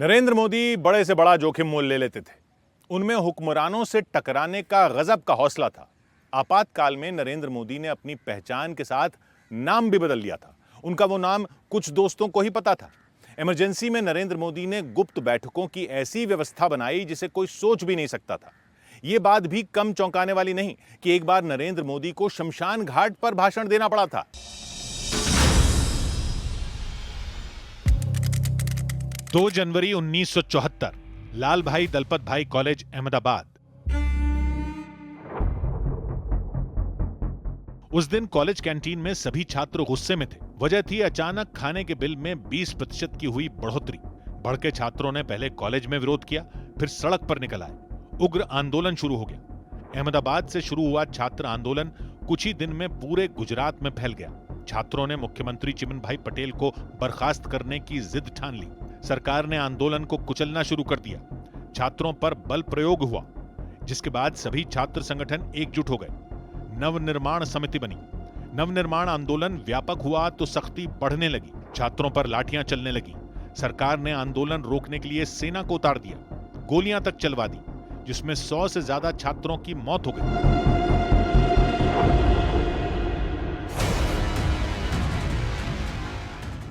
नरेंद्र मोदी बड़े से बड़ा जोखिम मोल ले लेते थे। उनमें हुक्मरानों से टकराने का गजब का हौसला था। आपातकाल में नरेंद्र मोदी ने अपनी पहचान के साथ नाम भी बदल लिया था। उनका वो नाम कुछ दोस्तों को ही पता था। इमरजेंसी में नरेंद्र मोदी ने गुप्त बैठकों की ऐसी व्यवस्था बनाई जिसे कोई सोच भी नहीं सकता था। यह बात भी कम चौंकाने वाली नहीं कि एक बार नरेंद्र मोदी को शमशान घाट पर भाषण देना पड़ा था। 2 जनवरी 1974, लाल भाई दलपत भाई कॉलेज अहमदाबाद। उस दिन कॉलेज कैंटीन में सभी छात्र गुस्से में थे। वजह थी अचानक खाने के बिल में 20% की हुई बढ़ोतरी। भड़के छात्रों ने पहले कॉलेज में विरोध किया, फिर सड़क पर निकल आए। उग्र आंदोलन शुरू हो गया। अहमदाबाद से शुरू हुआ छात्र आंदोलन कुछ ही दिन में पूरे गुजरात में फैल गया। छात्रों ने मुख्यमंत्री चिमनभाई पटेल को बर्खास्त करने की जिद ठान ली। सरकार ने आंदोलन को कुचलना शुरू कर दिया। छात्रों पर बल प्रयोग हुआ, जिसके बाद सभी छात्र संगठन एकजुट हो गए। नवनिर्माण समिति बनी। नवनिर्माण आंदोलन व्यापक हुआ तो सख्ती बढ़ने लगी। छात्रों पर लाठियां चलने लगी। सरकार ने आंदोलन रोकने के लिए सेना को उतार दिया। गोलियां तक चलवा दी, जिसमें 100 से ज्यादा छात्रों की मौत हो गई।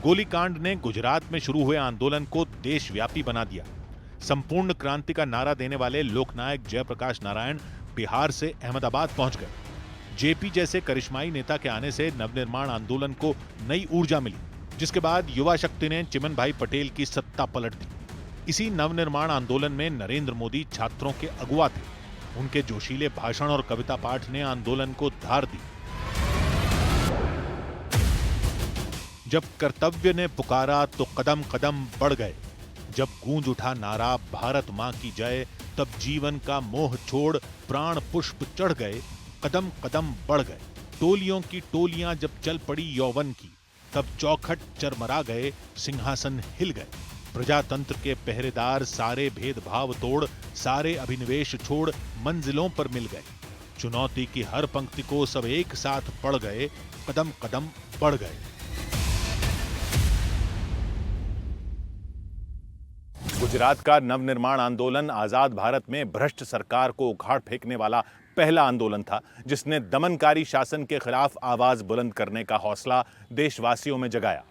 गोलीकांड ने गुजरात में शुरू हुए आंदोलन को देशव्यापी बना दिया। संपूर्ण क्रांति का नारा देने वाले लोकनायक जयप्रकाश नारायण बिहार से अहमदाबाद पहुंच गए। जेपी जैसे करिश्माई नेता के आने से नवनिर्माण आंदोलन को नई ऊर्जा मिली, जिसके बाद युवा शक्ति ने चिमनभाई पटेल की सत्ता पलट दी। इसी नवनिर्माण आंदोलन में नरेंद्र मोदी छात्रों के अगुवा थे। उनके जोशीले भाषण और कविता पाठ ने आंदोलन को धार दी। जब कर्तव्य ने पुकारा तो कदम कदम बढ़ गए। जब गूंज उठा नारा भारत मां की जय, तब जीवन का मोह छोड़ प्राण पुष्प चढ़ गए। कदम कदम बढ़ गए। टोलियों की टोलियां जब चल पड़ी यौवन की, तब चौखट चरमरा गए, सिंहासन हिल गए। प्रजातंत्र के पहरेदार सारे भेदभाव तोड़, सारे अभिनिवेश छोड़ मंजिलों पर मिल गए। चुनौती की हर पंक्ति को सब एक साथ पढ़ गए। कदम कदम बढ़ गए। गुजरात का नवनिर्माण आंदोलन आजाद भारत में भ्रष्ट सरकार को उखाड़ फेंकने वाला पहला आंदोलन था, जिसने दमनकारी शासन के खिलाफ आवाज बुलंद करने का हौसला देशवासियों में जगाया।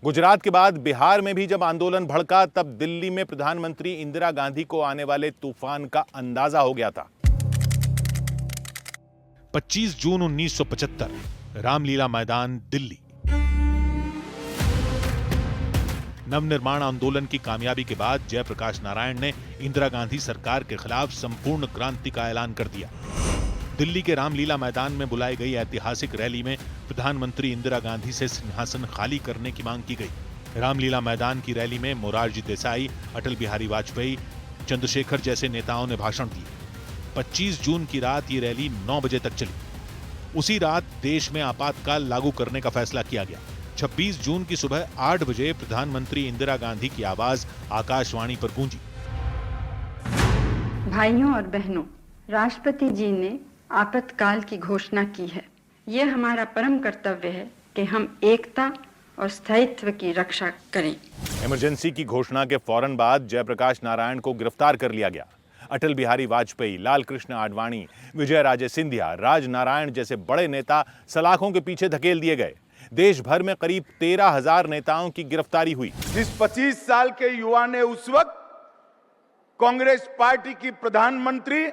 गुजरात के बाद बिहार में भी जब आंदोलन भड़का, तब दिल्ली में प्रधानमंत्री इंदिरा गांधी को आने वाले तूफान का अंदाजा हो गया था। 25 जून 1975, रामलीला मैदान, दिल्ली। नवनिर्माण आंदोलन की कामयाबी के बाद जयप्रकाश नारायण ने इंदिरा गांधी सरकार के खिलाफ संपूर्ण क्रांति का ऐलान कर दिया। दिल्ली के रामलीला मैदान में बुलाई गई ऐतिहासिक रैली में प्रधानमंत्री इंदिरा गांधी से सिंहासन खाली करने की मांग की गई। रामलीला मैदान की रैली में मोरारजी देसाई, अटल बिहारी वाजपेयी, चंद्रशेखर जैसे नेताओं ने भाषण दिए। 25 जून की रात ये रैली 9 बजे तक चली। उसी रात देश में आपातकाल लागू करने का फैसला किया गया। 26 जून की सुबह 8 बजे प्रधानमंत्री इंदिरा गांधी की आवाज आकाशवाणी पर गूंजी। भाइयों और बहनों, राष्ट्रपति जी ने आपातकाल की घोषणा की है। यह हमारा परम कर्तव्य है कि हम एकता और स्थायित्व की रक्षा करें। इमरजेंसी की घोषणा के फौरन बाद जयप्रकाश नारायण को गिरफ्तार कर लिया गया। अटल बिहारी वाजपेयी, लाल कृष्ण आडवाणी, विजय राजे सिंधिया, राज नारायण जैसे बड़े नेता सलाखों के पीछे धकेल दिए गए। देश भर में करीब 13,000 नेताओं की गिरफ्तारी हुई। जिस 25 साल के युवा ने उस वक्त कांग्रेस पार्टी की प्रधानमंत्री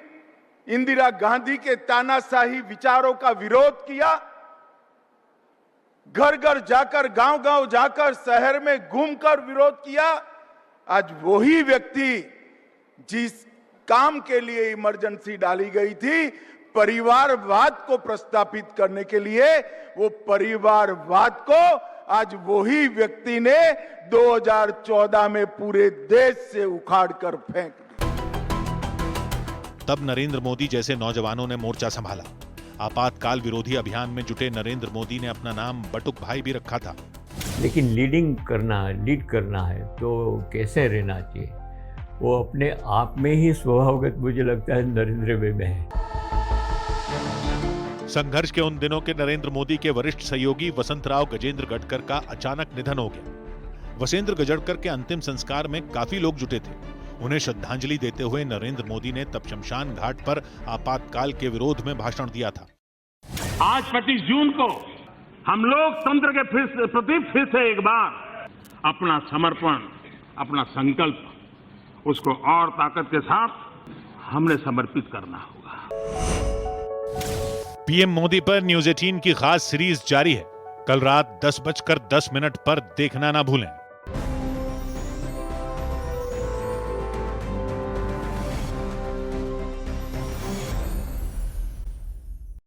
इंदिरा गांधी के तानाशाही विचारों का विरोध किया, घर घर जाकर, गांव गांव जाकर, शहर में घूमकर विरोध किया, आज वही व्यक्ति जिस काम के लिए इमरजेंसी डाली गई थी, परिवारवाद को प्रस्तावित करने के लिए, वो परिवारवाद को आज वही व्यक्ति ने 2014 में पूरे देश से उखाड़ कर फेंक दिया। तब नरेंद्र मोदी जैसे नौजवानों ने मोर्चा संभाला। आपातकाल विरोधी अभियान में जुटे नरेंद्र मोदी ने अपना नाम बटुक भाई भी रखा था। लेकिन लीड करना है तो कैसे रहना चाहिए, वो अपने आप में ही स्वभावगत मुझे लगता है नरेंद्र में है। संघर्ष के उन दिनों के नरेंद्र मोदी के वरिष्ठ सहयोगी वसंतराव गजेंद्र गडकर का अचानक निधन हो गया। वसेंद्र गजड़कर के अंतिम संस्कार में काफी लोग जुटे थे। उन्हें श्रद्धांजलि देते हुए नरेंद्र मोदी ने तब शमशान घाट पर आपातकाल के विरोध में भाषण दिया था। आज 25 जून को हम लोकतंत्र के प्रति फिर से एक बार अपना समर्पण, अपना संकल्प उसको और ताकत के साथ हमने समर्पित करना होगा। पीएम मोदी पर न्यूज 18 की खास सीरीज जारी है। कल रात 10:10 पर देखना ना भूलें।